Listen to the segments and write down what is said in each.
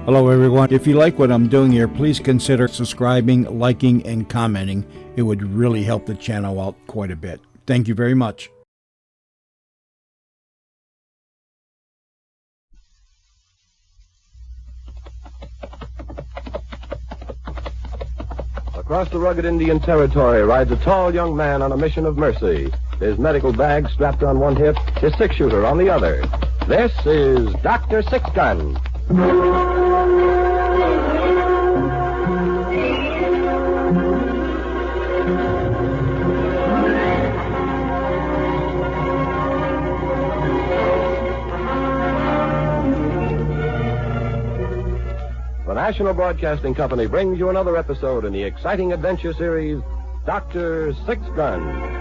Hello everyone. If you like what I'm doing here, please consider subscribing, liking, and commenting. It would really help the channel out quite a bit. Thank you very much. Across the rugged Indian territory rides a tall young man on a mission of mercy. His medical bag strapped on one hip, his six-shooter on the other. This is Dr. Six Gun. The National Broadcasting Company brings you another episode in the exciting adventure series, Dr. Six Gun.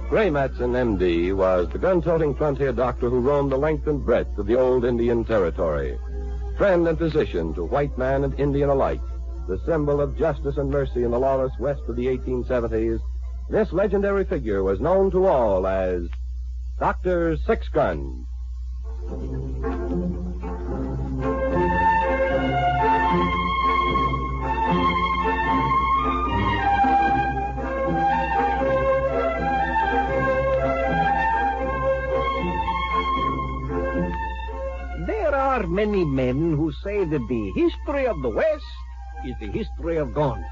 Gray Matson, M.D., was the gun-toting frontier doctor who roamed the length and breadth of the old Indian territory. Friend and physician to white man and Indian alike, the symbol of justice and mercy in the lawless west of the 1870s, this legendary figure was known to all as Dr. Six Gun. There are many men who say that the history of the West is the history of guns.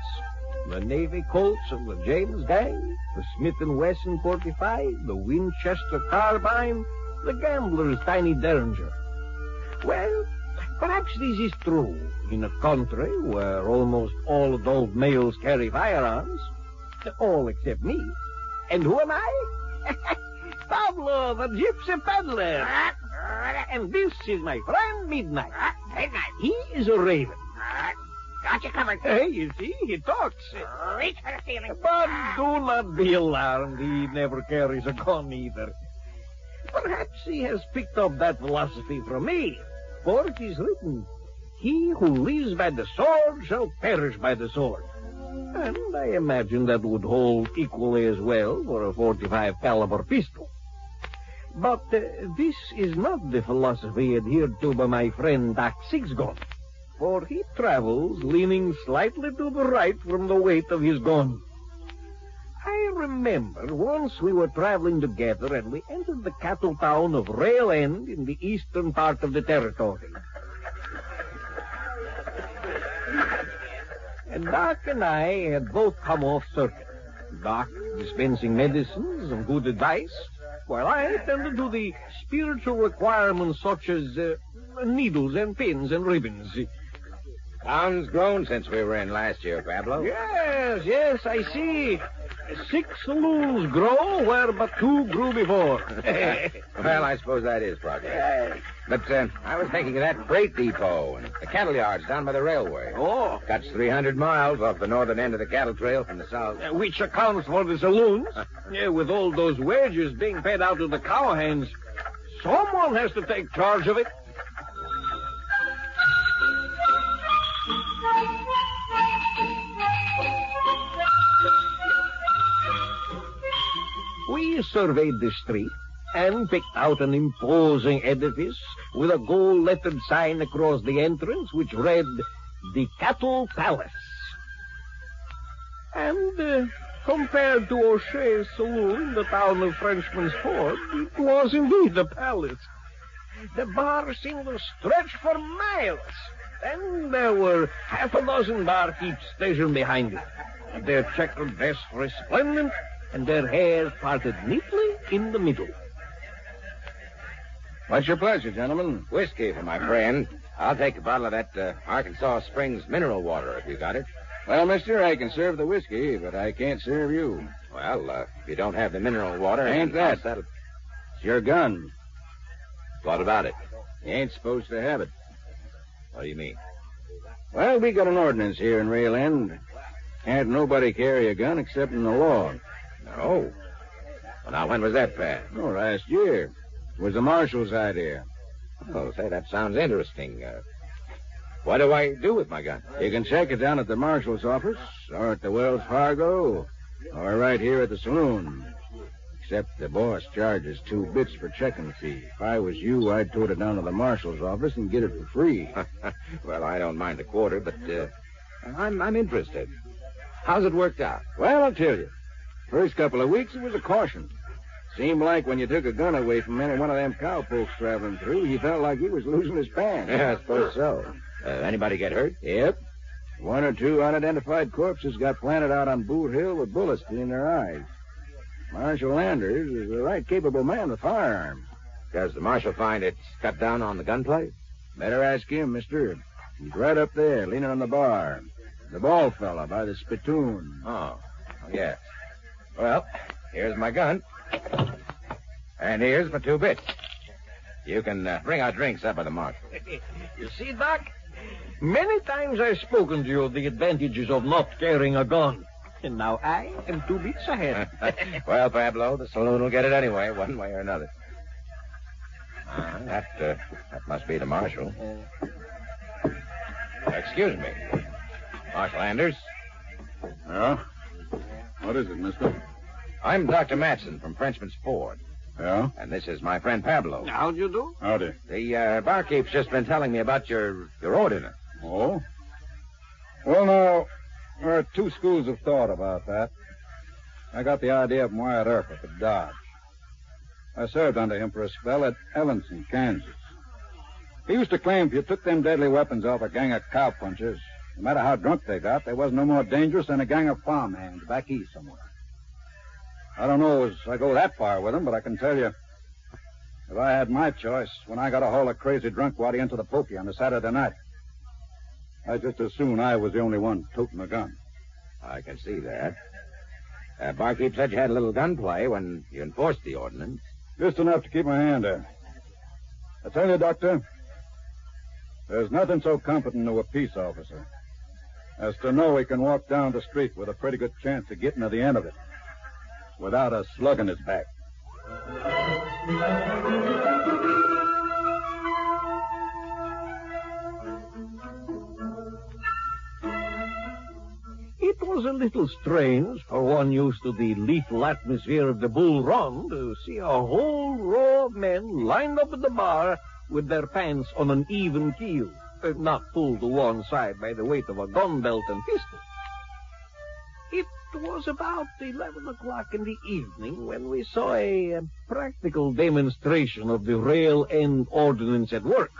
The Navy Colts of the James gang, the Smith & Wesson 45, the Winchester carbine, the gambler's tiny Derringer. Well, perhaps this is true in a country where almost all adult males carry firearms. All except me. And who am I? Pablo, the gypsy peddler. And this is my friend Midnight. Midnight. He is a raven. Got you covered. Hey, you see, he talks. Reach for the ceiling. But do not be alarmed. He never carries a gun either. Perhaps he has picked up that philosophy from me. For it is written, he who lives by the sword shall perish by the sword. And I imagine that would hold equally as well for a 45 caliber pistol. But this is not the philosophy adhered to by my friend Doc Six Gun. For he travels leaning slightly to the right from the weight of his gun. I remember once we were traveling together and we entered the cattle town of Rail End in the eastern part of the territory. And Doc and I had both come off circuit. Doc dispensing medicines and good advice, while I attended to the spiritual requirements such as needles and pins and ribbons. Town's grown since we were in last year, Pablo. Yes, I see. 6 saloons grow where but 2 grew before. Well, I suppose that is progress. But I was thinking of that freight depot and the cattle yards down by the railway. Oh. Cuts 300 miles off the northern end of the cattle trail from the south. Which accounts for the saloons. With all those wages being paid out to the cowhands, someone has to take charge of it. We surveyed the street and picked out an imposing edifice with a gold-lettered sign across the entrance which read, The Cattle Palace. And compared to O'Shea's saloon in the town of Frenchman's Ford, it was indeed a palace. The bar seemed to stretch for miles, and there were half a dozen barkeeps stationed behind it, their checkered vests resplendent, and their hair parted neatly in the middle. What's your pleasure, gentlemen? Whiskey for my friend. I'll take a bottle of that Arkansas Springs mineral water if you got it. Well, mister, I can serve the whiskey, but I can't serve you. Well, if you don't have the mineral water... Ain't that? That'll... It's your gun. What about it? You ain't supposed to have it. What do you mean? Well, we got an ordinance here in Rail End. Can't nobody carry a gun except in the law. No. Well, now, when was that passed? Oh, last year. It was the marshal's idea. Oh, say, that sounds interesting. What do I do with my gun? You can check it down at the marshal's office or at the Wells Fargo Or right here at the saloon. Except the boss charges 2 bits for checking fee. If I was you, I'd tote it down to the marshal's office and get it for free. Well, I don't mind a quarter, but I'm interested. How's it worked out? Well, I'll tell you. First couple of weeks, it was a caution. Seemed like when you took a gun away from any one of them cowpokes traveling through, he felt like he was losing his pants. Yeah, I suppose so. Anybody get hurt? Yep. 1 or 2 unidentified corpses got planted out on Boot Hill with bullets in their eyes. Marshal Landers is a right capable man with firearms. Does the marshal find it's cut down on the gunplay? Better ask him, mister. He's right up there, leaning on the bar. The bald fella by the spittoon. Oh, yes. Well, here's my gun. And here's my 2 bits. You can bring our drinks up at the marshal. You see, Doc? Many times I've spoken to you of the advantages of not carrying a gun. And now I am 2 bits ahead. Well, Pablo, the saloon will get it anyway, one way or another. That must be the marshal. Excuse me. Marshal Anders. Yeah? What is it, mister? I'm Dr. Matson from Frenchman's Ford. Yeah? And this is my friend Pablo. How'd you do? Howdy. The barkeep's just been telling me about your ordinance. Oh? Well, now, there are 2 schools of thought about that. I got the idea from Wyatt Earp up at Dodge. I served under him for a spell at Evanston, Kansas. He used to claim if you took them deadly weapons off a gang of cowpunchers, no matter how drunk they got, they wasn't no more dangerous than a gang of farmhands back east somewhere. I don't know as I go that far with him, but I can tell you, if I had my choice, when I got a haul of crazy drunk waddy into the pokey on a Saturday night, I'd just as soon I was the only one toting a gun. I can see that. Barkeep said you had a little gunplay when you enforced the ordinance. Just enough to keep my hand in. I tell you, Doctor, there's nothing so comforting to a peace officer as to know he can walk down the street with a pretty good chance of getting to the end of it without a slug in his back. It was a little strange for one used to the lethal atmosphere of the Bull Run to see a whole row of men lined up at the bar with their pants on an even keel, not pulled to one side by the weight of a gun belt and pistol. It was about 11 o'clock in the evening when we saw a practical demonstration of the rail end ordinance at work.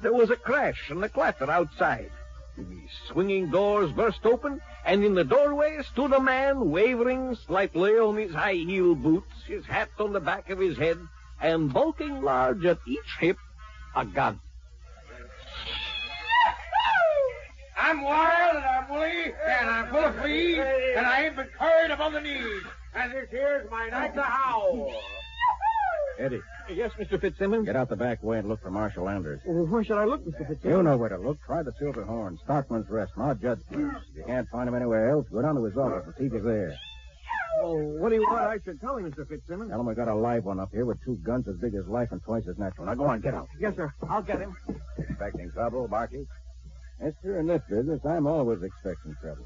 There was a crash and a clatter outside. The swinging doors burst open, and in the doorway stood a man wavering slightly on his high-heel boots, his hat on the back of his head, and bulking large at each hip, a gun. I'm wild and I'm woolly and I'm full of fleas and I ain't been curried above the knees. And this here's my night to howl. Eddie, Yes, Mr. Fitzsimmons? get out the back way and look for Marshal Landers. Where should I look, Mr. Fitzsimmons? You know where to look. Try the Silver Horn, Stockman's Rest, not Judd's place. If you can't find him anywhere else, go down to his office and see if he's there. Oh, what do you want I should tell him, Mr. Fitzsimmons? Tell him we got a live one up here with 2 guns as big as life and twice as natural. Now go on, get out. Yes, sir. I'll get him. Expecting trouble, barkeep? Mister, in this business, I'm always expecting trouble.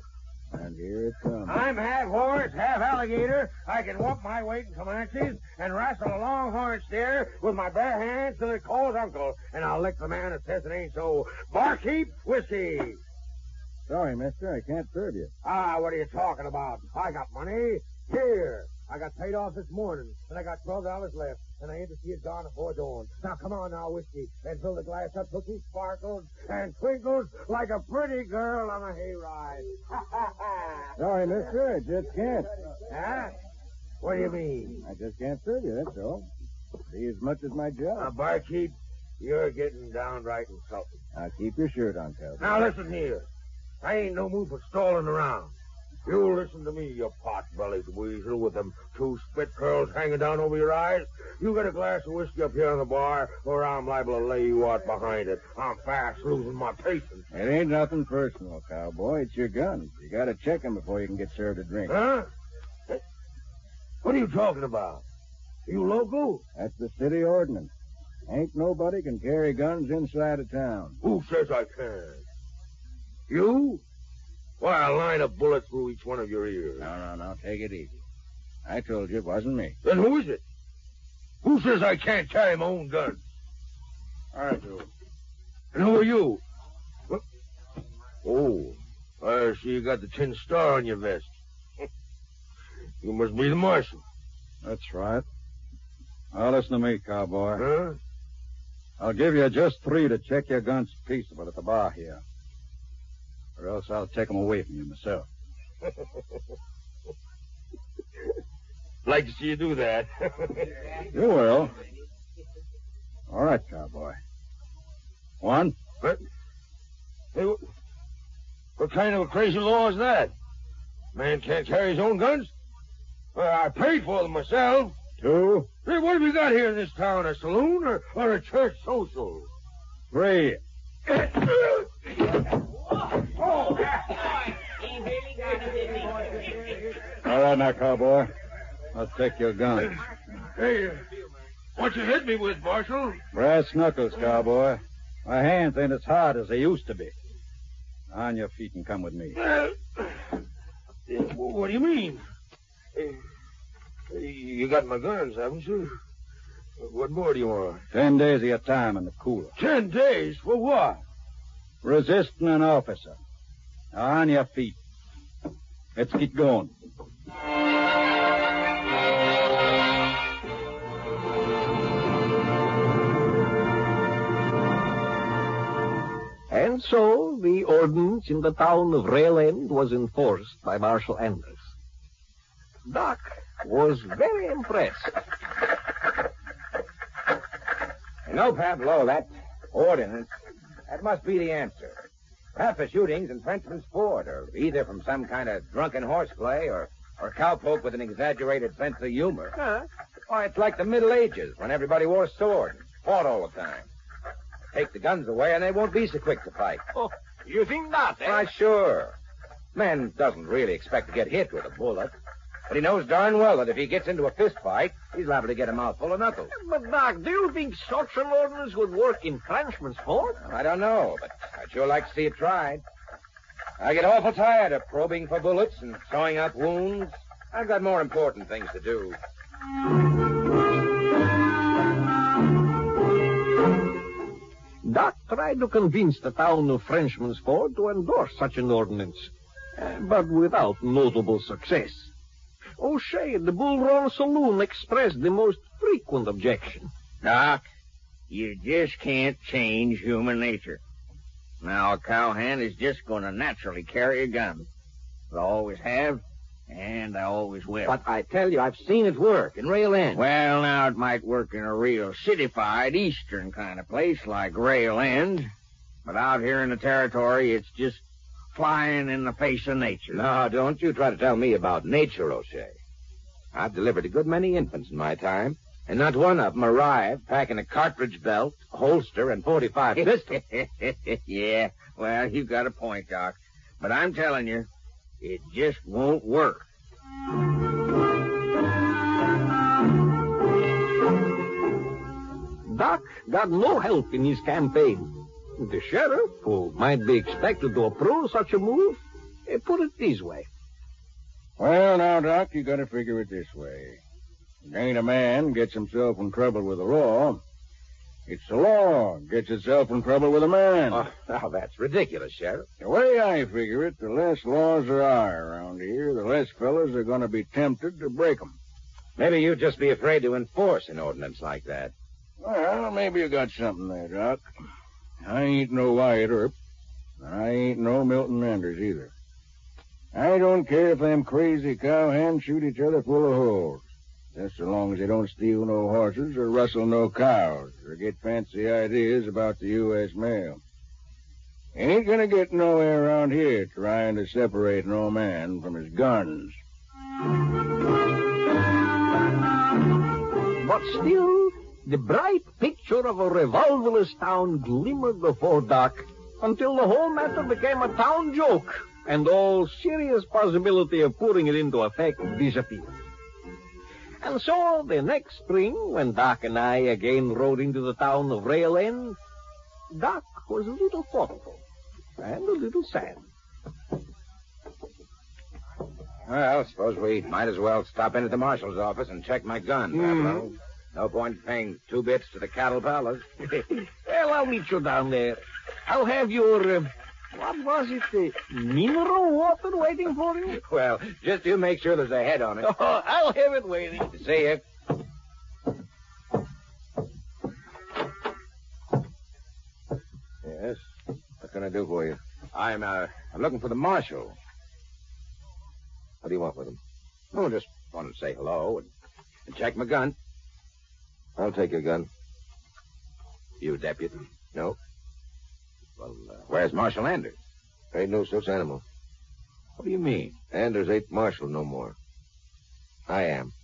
And here it comes. I'm half horse, half alligator. I can walk my weight in Comanches and wrestle a longhorn steer with my bare hands till it calls uncle. And I'll lick the man that says it ain't so. Barkeep, whiskey. Sorry, mister, I can't serve you. What are you talking about? I got money. Here. I got paid off this morning, and I got $12 left, and I ain't to see it gone before dawn. Now, come on now, whiskey, and fill the glass up till it sparkles and twinkles like a pretty girl on a hayride. Sorry, mister, I just can't. Huh? What do you mean? I just can't serve you, that's all. Be as much as my job. Barkeep, you're getting downright insulting. Now, keep your shirt on, Calvin. Now, listen here. I ain't no mood for stalling around. You listen to me, you pot-bellied weasel with them 2 spit curls hanging down over your eyes. You get a glass of whiskey up here on the bar, or I'm liable to lay you out behind it. I'm fast losing my patience. It ain't nothing personal, cowboy. It's your guns. You gotta check 'em before you can get served a drink. Huh? What are you talking about? You local? That's the city ordinance. Ain't nobody can carry guns inside of town. Who says I can? You? Why, I'll line a bullet through each one of your ears. No. Take it easy. I told you it wasn't me. Then who is it? Who says I can't carry my own gun? I do. And who are you? What? Oh, I see you got the tin star on your vest. You must be the marshal. That's right. Now listen to me, cowboy. Huh? I'll give you just 3 to check your guns peaceable at the bar here. Or else I'll take them away from you myself. Like to see you do that. You will. All right, cowboy. 1. What? Hey, what kind of a crazy law is that? Man can't carry his own guns? Well, I paid for them myself. 2. Hey, what have we got here in this town? A saloon or a church social? 3. All right now, cowboy. I'll take your gun. Hey, what you hit me with, Marshal? Brass knuckles, cowboy. My hands ain't as hard as they used to be. On your feet and come with me. What do you mean? You got my guns, haven't you? What more do you want? 10 days of your time in the cooler. 10 days? For what? Resisting an officer. Now on your feet. Let's get going. And so the ordinance in the town of Rail End was enforced by Marshal Anders. Doc was very impressed. No, Pablo, that ordinance, that must be the answer. Perhaps the shootings in Frenchman's Ford, or either from some kind of drunken horseplay, or cowpoke with an exaggerated sense of humor. Huh? Why, it's like the Middle Ages, when everybody wore swords and fought all the time. Take the guns away, and they won't be so quick to fight. Oh, you think not, eh? Why, sure. Man doesn't really expect to get hit with a bullet. But he knows darn well that if he gets into a fist fight, he's liable to get a mouthful of knuckles. But, Doc, do you think such an ordinance would work in Frenchman's Ford? I don't know, but I'd sure like to see it tried. I get awful tired of probing for bullets and sewing up wounds. I've got more important things to do. Doc tried to convince the town of Frenchman's Ford to endorse such an ordinance, but without notable success. O'Shea at the Bull Run Saloon expressed the most frequent objection. Doc, you just can't change human nature. Now, a cowhand is just going to naturally carry a gun. I always have, and I always will. But I tell you, I've seen it work in Rail End. Well, now, it might work in a real citified eastern kind of place like Rail End, but out here in the territory, it's just flying in the face of nature. No, don't you try to tell me about nature, O'Shea. I've delivered a good many infants in my time, and not one of them arrived packing a cartridge belt, a holster, and 45 pistol. Yeah, well, you've got a point, Doc. But I'm telling you, it just won't work. Doc got no help in his campaign. The sheriff, who might be expected to approve such a move, put it this way. Well, now, Doc, you gotta figure it this way. It ain't a man gets himself in trouble with the law. It's the law gets itself in trouble with a man. Oh, now, that's ridiculous, Sheriff. The way I figure it, the less laws there are around here, the less fellas are gonna be tempted to break 'em. Maybe you'd just be afraid to enforce an ordinance like that. Well, maybe you got something there, Doc. I ain't no Wyatt Earp. I ain't no Milton Anders either. I don't care if them crazy cowhands shoot each other full of holes. Just so long as they don't steal no horses or rustle no cows or get fancy ideas about the U.S. mail. Ain't gonna get nowhere around here trying to separate no man from his guns. But still, the bright picture of a revolverless town glimmered before Doc until the whole matter became a town joke and all serious possibility of putting it into effect disappeared. And so the next spring, when Doc and I again rode into the town of Rail End, Doc was a little thoughtful and a little sad. Well, suppose we might as well stop in at the marshal's office and check my gun, Pablo. No point paying 2 bits to the cattle palace. Well, I'll meet you down there. I'll have your, what was it, mineral water waiting for you? Well, just you make sure there's a head on it. Oh, I'll have it waiting. See you. Yes? What can I do for you? I'm looking for the marshal. What do you want with him? Oh, just wanted to say hello and check my gun. I'll take your gun. You deputy? No. Well, where's Marshal Anders? Ain't no such animal. What do you mean? Anders ain't marshal no more. I am.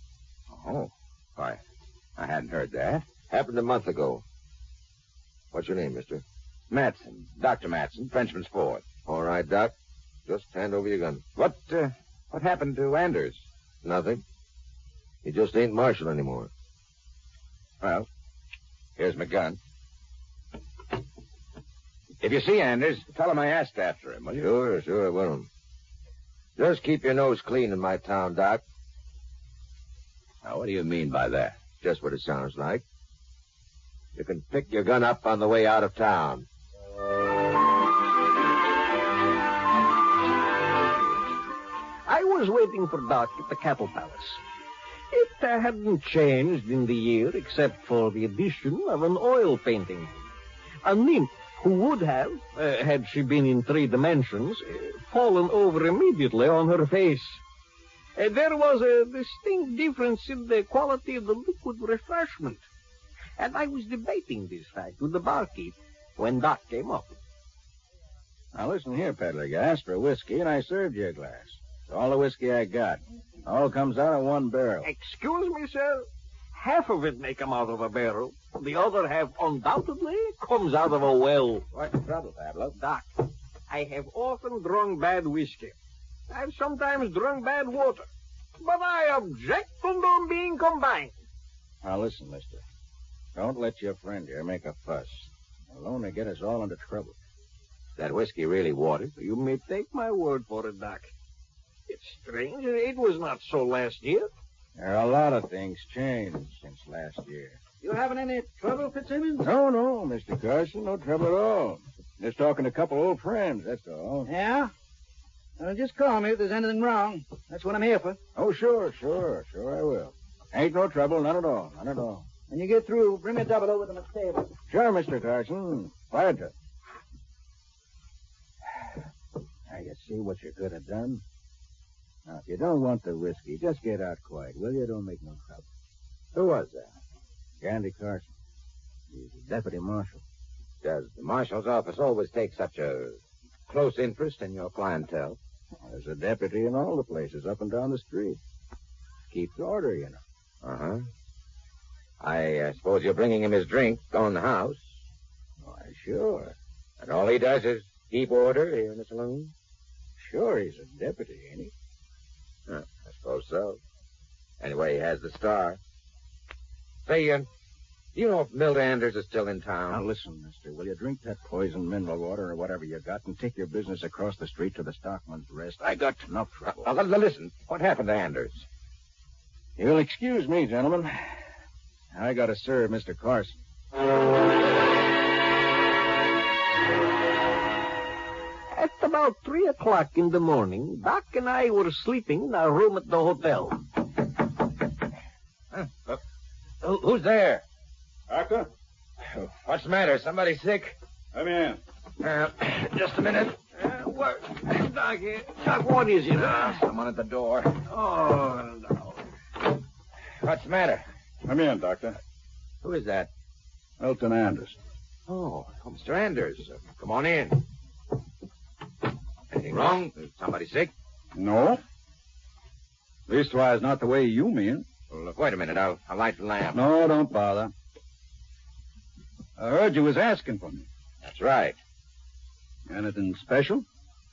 Oh, I hadn't heard that. Happened a month ago. What's your name, mister? Matson. Dr. Matson, Frenchman's Ford. All right, Doc. Just hand over your gun. What happened to Anders? Nothing. He just ain't marshal anymore. Well, here's my gun. If you see Anders, tell him I asked after him, will you? Sure, I will. Just keep your nose clean in my town, Doc. Now, what do you mean by that? Just what it sounds like. You can pick your gun up on the way out of town. I was waiting for Doc at the cattle palace. It hadn't changed in the year except for the addition of an oil painting. A nymph who would have, had she been in 3 dimensions, fallen over immediately on her face. There was a distinct difference in the quality of the liquid refreshment. And I was debating this fact with the barkeep when Doc came up. Now, listen here, peddler. You asked for whiskey, and I served you a glass. It's all the whiskey I got. All comes out of 1 barrel. Excuse me, sir. Half of it may come out of a barrel. The other half undoubtedly comes out of a well. What's the trouble, Pablo? Doc, I have often drunk bad whiskey. I've sometimes drunk bad water. But I object to them being combined. Now, listen, mister. Don't let your friend here make a fuss. It'll only get us all into trouble. Is that whiskey really water? You may take my word for it, Doc. It's strange. It was not so last year. There are a lot of things changed since last year. You having any trouble, Fitzsimmons? No, Mr. Carson. No trouble at all. Just talking to a couple old friends, that's all. Yeah? Well, just call me if there's anything wrong. That's what I'm here for. Oh, sure I will. Ain't no trouble, none at all. When you get through, bring me a double over to my table. Sure, Mr. Carson. Glad to. Now, you see what you could have done? Now, if you don't want the whiskey, just get out quiet, will you? Don't make no trouble. Who was that? Gandy Carson. He's the deputy marshal. Does the marshal's office always take such a close interest in your clientele? There's a deputy in all the places up and down the street. Keeps order, you know. Uh-huh. I suppose you're bringing him his drink on the house. Why, sure. And all he does is keep order here in the saloon? Sure, he's a deputy, ain't he? I suppose so. Anyway, he has the star. Say, do you know if Milt Anders is still in town? Now, listen, mister. Will you drink that poison mineral water or whatever you got and take your business across the street to the Stockman's Rest? I got enough trouble. Listen, what happened to Anders? You'll excuse me, gentlemen. I got to serve Mr. Carson. At about 3 o'clock in the morning, Doc and I were sleeping in our room at the hotel. Who's there? Doctor? What's the matter? Somebody sick? Come in. Just a minute. What? Doc, what is it? Someone at the door. Oh, no. What's the matter? Come in, Doctor. Who is that? Milton Anders. Oh, Mr. Anders. Come on in. Anything wrong? Is somebody sick? No. Leastwise, not the way you mean. Well, look, wait a minute. I'll light the lamp. No, don't bother. I heard you was asking for me. That's right. Anything special?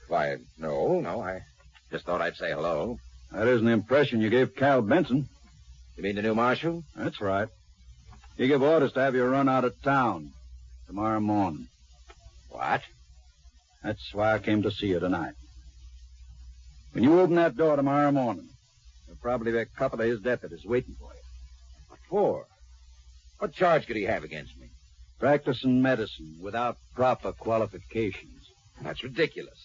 Why, no. I just thought I'd say hello. That isn't the impression you gave Cal Benson. You mean the new marshal? That's right. He gave orders to have you run out of town tomorrow morning. What? That's why I came to see you tonight. When you open that door tomorrow morning, there'll probably be a couple of his deputies waiting for you. What for? What charge could he have against me? Practicing medicine without proper qualifications. That's ridiculous.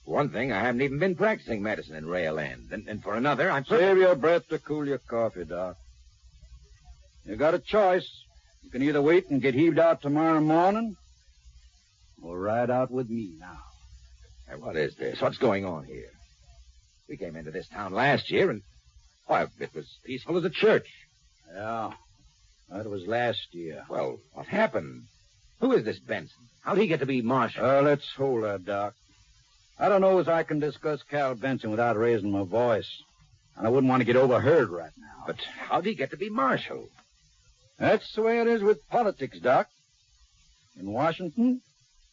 For one thing, I haven't even been practicing medicine in Rail End. And for another, I'm... Save your breath to cool your coffee, Doc. You got a choice. You can either wait and get heaved out tomorrow morning, or ride out with me now. Hey, what is this? What's going on here? We came into this town last year, and, why, it was peaceful as a church. Yeah, that was last year. Well, what happened? Who is this Benson? How'd he get to be marshal? Let's hold that, Doc. I don't know as I can discuss Cal Benson without raising my voice, and I wouldn't want to get overheard right now. But how'd he get to be marshal? That's the way it is with politics, Doc. In Washington,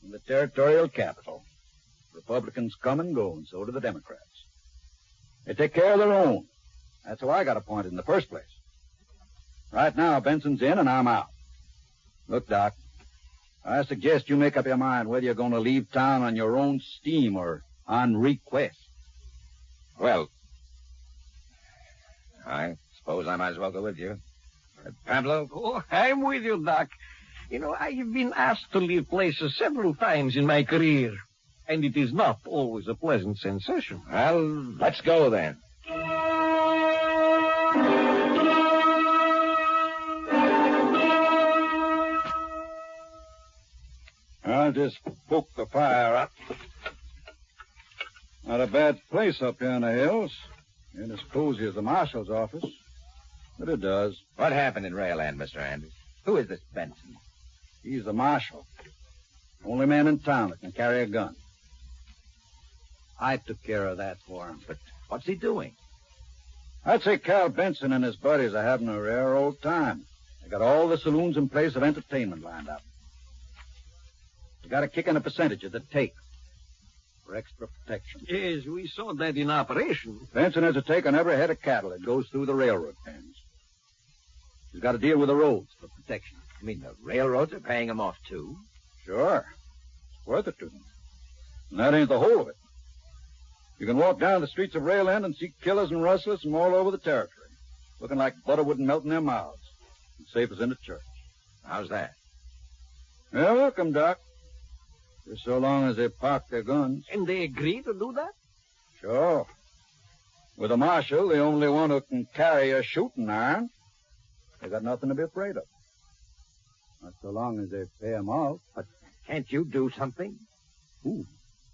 in the territorial capital, Republicans come and go, and so do the Democrats. They take care of their own. That's how I got appointed in the first place. Right now, Benson's in and I'm out. Look, Doc, I suggest you make up your mind whether you're going to leave town on your own steam or on request. Well, I suppose I might as well go with you. Pablo? Oh, I'm with you, Doc. You know, I have been asked to leave places several times in my career, and it is not always a pleasant sensation. Well, let's go then. I'll just poke the fire up. Not a bad place up here in the hills. Ain't as cozy as the marshal's office. But it does. What happened in Rail End, Mr. Anders? Who is this Benson? He's the marshal. Only man in town that can carry a gun. I took care of that for him. But what's he doing? I'd say Cal Benson and his buddies are having a rare old time. They got all the saloons and places of entertainment lined up. They got a kick in a percentage of the take for extra protection. Yes, we saw that in operation. Benson has a take on every head of cattle that goes through the railroad pens. He's got to deal with the roads for protection. You mean the railroads are paying him off, too? Sure. It's worth it to them. And that ain't the whole of it. You can walk down the streets of Rail End and see killers and rustlers from all over the territory, looking like butter wouldn't melt in their mouths, and safe as in a church. How's that? You're welcome, Doc. Just so long as they park their guns. And they agree to do that? Sure. With a marshal, the only one who can carry a shooting iron, they got nothing to be afraid of. Not so long as they pay him off. But can't you do something? Who?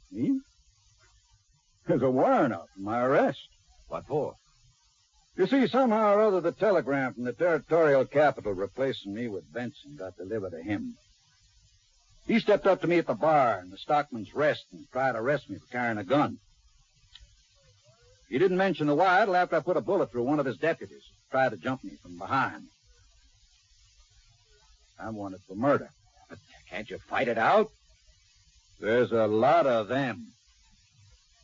Me? There's a warrant out for my arrest. What for? You see, somehow or other, the telegram from the territorial capital replacing me with Benson got delivered to him. He stepped up to me at the bar in the Stockman's Rest and tried to arrest me for carrying a gun. He didn't mention the why till after I put a bullet through one of his deputies who tried to jump me from behind. I'm wanted for murder. But can't you fight it out? There's a lot of them.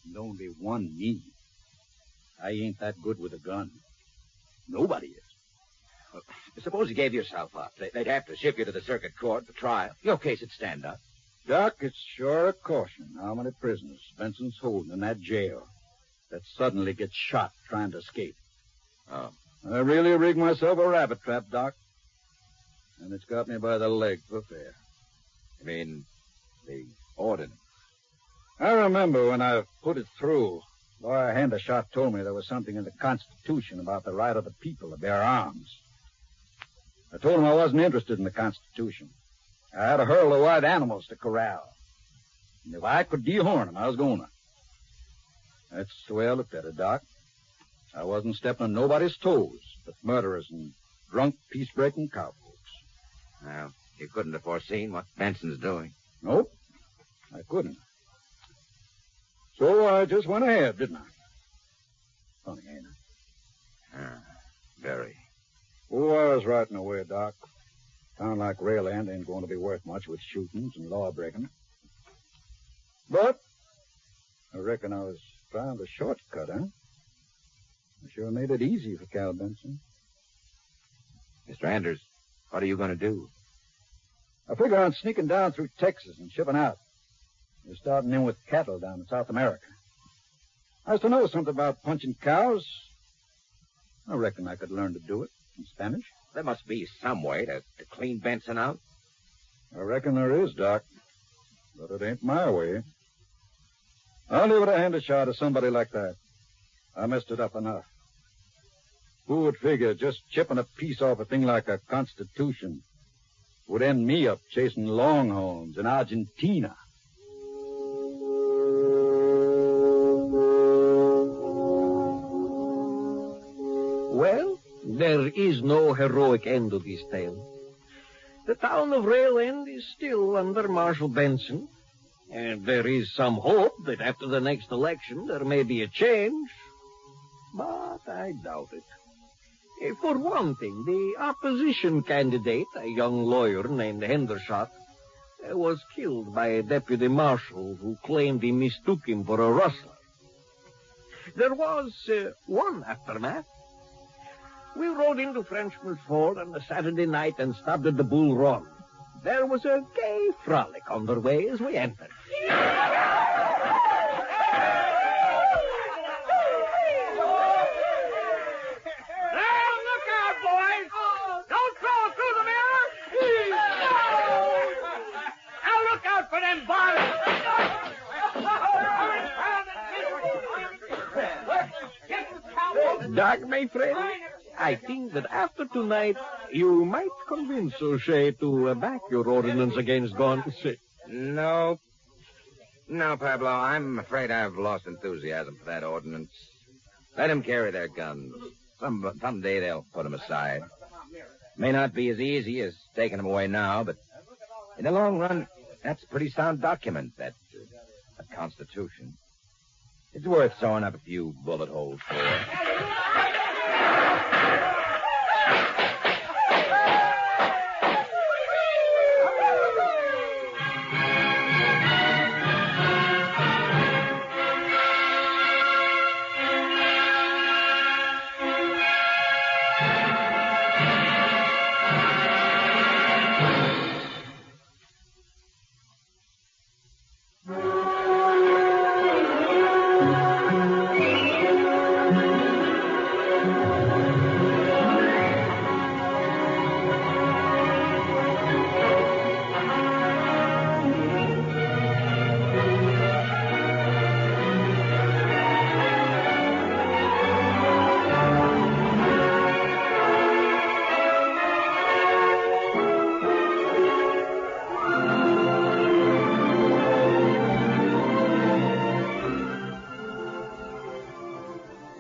And only one me. I ain't that good with a gun. Nobody is. Well, suppose you gave yourself up. They'd have to ship you to the circuit court for trial. Your case would stand up. Doc, it's sure a caution how many prisoners Benson's holding in that jail that suddenly gets shot trying to escape. Oh. I really rigged myself a rabbit trap, Doc. And it's got me by the leg for fair. You mean the ordinance? I remember when I put it through, Lawyer Hendershot told me there was something in the Constitution about the right of the people to bear arms. I told him I wasn't interested in the Constitution. I had to hurl the wild animals to corral. And if I could dehorn them, I was going to. That's the way I looked at it, Doc. I wasn't stepping on nobody's toes but murderers and drunk, peace-breaking cowpokes. Well, you couldn't have foreseen what Benson's doing. Nope, I couldn't. So I just went ahead, didn't I? Funny, ain't it? Very. Oh, I was right in the way, Doc. A town like Rail End ain't going to be worth much with shootings and law-breaking. But I reckon I was trying the shortcut, huh? I sure made it easy for Cal Benson. Mr. Anders, what are you going to do? I figure on sneaking down through Texas and shipping out. We're starting in with cattle down in South America. I was to know something about punching cows. I reckon I could learn to do it in Spanish. There must be some way to clean Benson out. I reckon there is, Doc. But it ain't my way. I'll leave it a hand a shot to somebody like that. I messed it up enough. Who would figure just chipping a piece off a thing like a Constitution would end me up chasing longhorns in Argentina? Well, there is no heroic end to this tale. The town of Rail End is still under Marshal Benson, and there is some hope that after the next election there may be a change, but I doubt it. For one thing, the opposition candidate, a young lawyer named Hendershot, was killed by a deputy marshal who claimed he mistook him for a rustler. There was one aftermath. We rode into Frenchman's Ford on a Saturday night and stopped at the Bull Run. There was a gay frolic underway as we entered. Doc, my friend, I think that after tonight, you might convince O'Shea to back your ordinance against guns. No, Pablo, I'm afraid I've lost enthusiasm for that ordinance. Let them carry their guns. Someday they'll put them aside. May not be as easy as taking them away now, but in the long run, that's a pretty sound document, that Constitution. It's worth sewing up a few bullet holes for.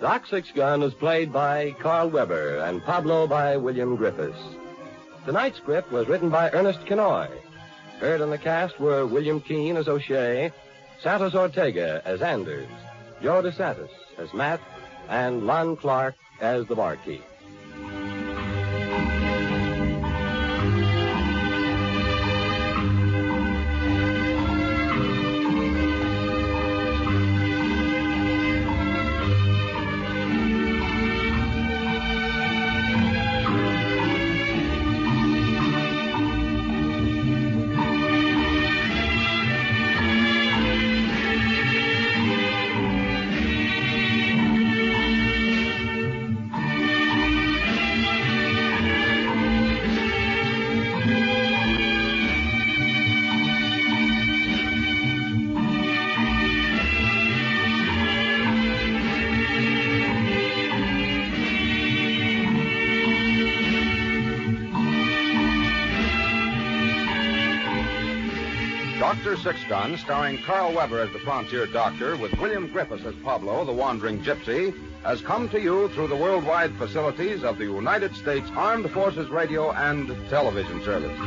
Doc Six-Gun is played by Carl Weber and Pablo by William Griffiths. Tonight's script was written by Ernest Kenoy. Heard in the cast were William Keane as O'Shea, Santos Ortega as Anders, Joe DeSantis as Matt, and Lon Clark as the barkeep. Dr. Six-Gun, starring Carl Weber as the frontier doctor, with William Griffiths as Pablo, the wandering gypsy, has come to you through the worldwide facilities of the United States Armed Forces Radio and Television Service.